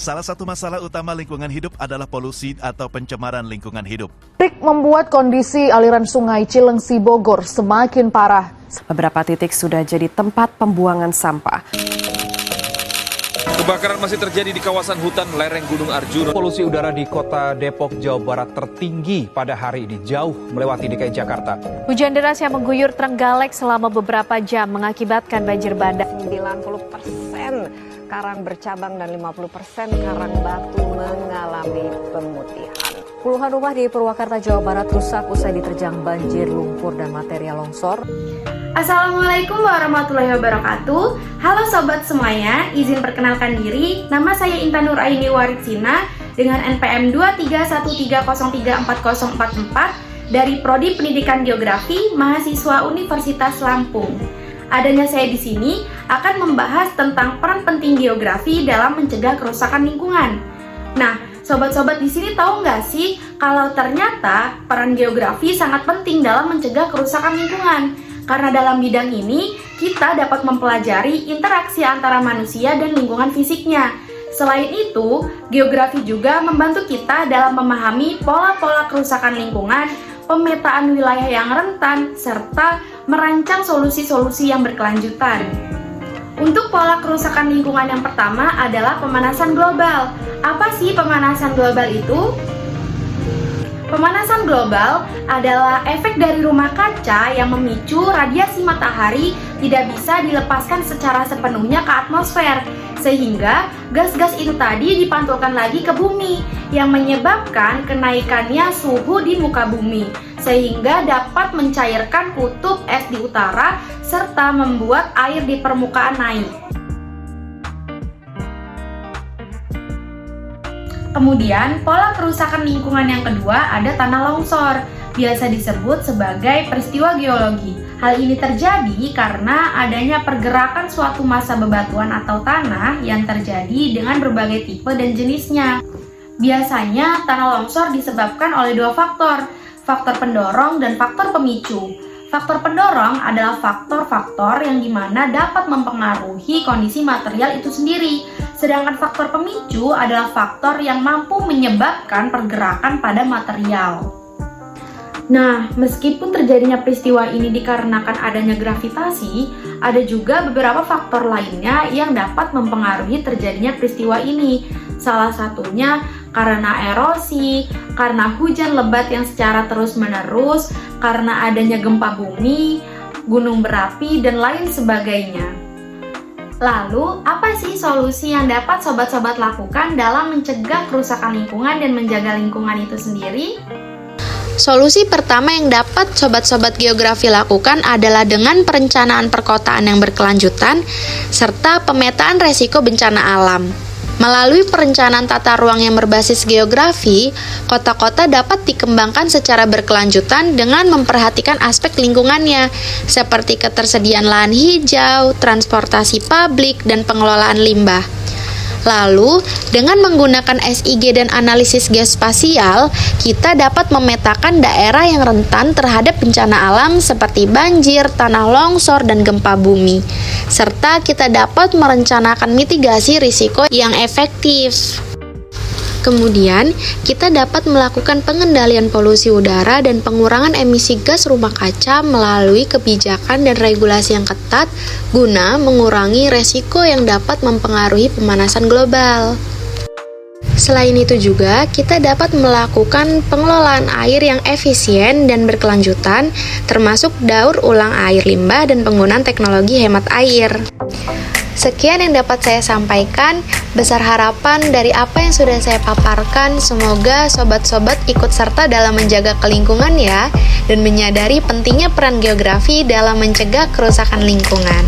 Salah satu masalah utama lingkungan hidup adalah polusi atau pencemaran lingkungan hidup. Membuat kondisi aliran sungai Cilengsi Bogor semakin parah. Beberapa titik sudah jadi tempat pembuangan sampah. Kebakaran masih terjadi di kawasan hutan lereng Gunung Arjuna. Polusi udara di kota Depok, Jawa Barat tertinggi pada hari ini, jauh melewati DKI Jakarta. Hujan deras yang mengguyur Trenggalek selama beberapa jam mengakibatkan banjir bandang. 90% karang bercabang dan 50% karang batu mengalami pemutihan. Puluhan rumah di Purwakarta, Jawa Barat rusak usai diterjang banjir, lumpur, dan material longsor. Assalamualaikum warahmatullahi wabarakatuh. Halo sobat semuanya, izin perkenalkan diri. Nama saya Intan Nuraini Waritsina dengan NPM 23130340444 dari Prodi Pendidikan Geografi, mahasiswa Universitas Lampung. Adanya saya di sini akan membahas tentang peran penting geografi dalam mencegah kerusakan lingkungan. Nah, sobat-sobat di sini tahu nggak sih kalau ternyata peran geografi sangat penting dalam mencegah kerusakan lingkungan? Karena dalam bidang ini kita dapat mempelajari interaksi antara manusia dan lingkungan fisiknya. Selain itu, geografi juga membantu kita dalam memahami pola-pola kerusakan lingkungan, pemetaan wilayah yang rentan, serta merancang solusi-solusi yang berkelanjutan. Untuk pola kerusakan lingkungan yang pertama adalah pemanasan global. Apa sih pemanasan global itu? Pemanasan global adalah efek dari rumah kaca yang memicu radiasi matahari tidak bisa dilepaskan secara sepenuhnya ke atmosfer, sehingga gas-gas itu tadi dipantulkan lagi ke bumi, yang menyebabkan kenaikannya suhu di muka bumi, sehingga dapat mencairkan kutub es di utara, serta membuat air di permukaan naik. Kemudian, pola kerusakan lingkungan yang kedua ada tanah longsor, biasa disebut sebagai peristiwa geologi. Hal ini terjadi karena adanya pergerakan suatu massa bebatuan atau tanah yang terjadi dengan berbagai tipe dan jenisnya. Biasanya, tanah longsor disebabkan oleh dua faktor pendorong dan faktor pemicu. Faktor pendorong adalah faktor-faktor yang dimana dapat mempengaruhi kondisi material itu sendiri. Sedangkan faktor pemicu adalah faktor yang mampu menyebabkan pergerakan pada material. Nah, meskipun terjadinya peristiwa ini dikarenakan adanya gravitasi, ada juga beberapa faktor lainnya yang dapat mempengaruhi terjadinya peristiwa ini. Salah satunya karena erosi, karena hujan lebat yang secara terus-menerus, karena adanya gempa bumi, gunung berapi, dan lain sebagainya. Lalu, apa sih solusi yang dapat sobat-sobat lakukan dalam mencegah kerusakan lingkungan dan menjaga lingkungan itu sendiri? Solusi pertama yang dapat sobat-sobat geografi lakukan adalah dengan perencanaan perkotaan yang berkelanjutan serta pemetaan resiko bencana alam. Melalui perencanaan tata ruang yang berbasis geografi, kota-kota dapat dikembangkan secara berkelanjutan dengan memperhatikan aspek lingkungannya, seperti ketersediaan lahan hijau, transportasi publik, dan pengelolaan limbah. Lalu, dengan menggunakan SIG dan analisis geospasial, kita dapat memetakan daerah yang rentan terhadap bencana alam seperti banjir, tanah longsor, dan gempa bumi. Serta kita dapat merencanakan mitigasi risiko yang efektif. Kemudian, kita dapat melakukan pengendalian polusi udara dan pengurangan emisi gas rumah kaca melalui kebijakan dan regulasi yang ketat guna mengurangi resiko yang dapat mempengaruhi pemanasan global. Selain itu juga, kita dapat melakukan pengelolaan air yang efisien dan berkelanjutan, termasuk daur ulang air limbah dan penggunaan teknologi hemat air. Sekian yang dapat saya sampaikan, besar harapan dari apa yang sudah saya paparkan, semoga sobat-sobat ikut serta dalam menjaga kelingkungan ya, dan menyadari pentingnya peran geografi dalam mencegah kerusakan lingkungan.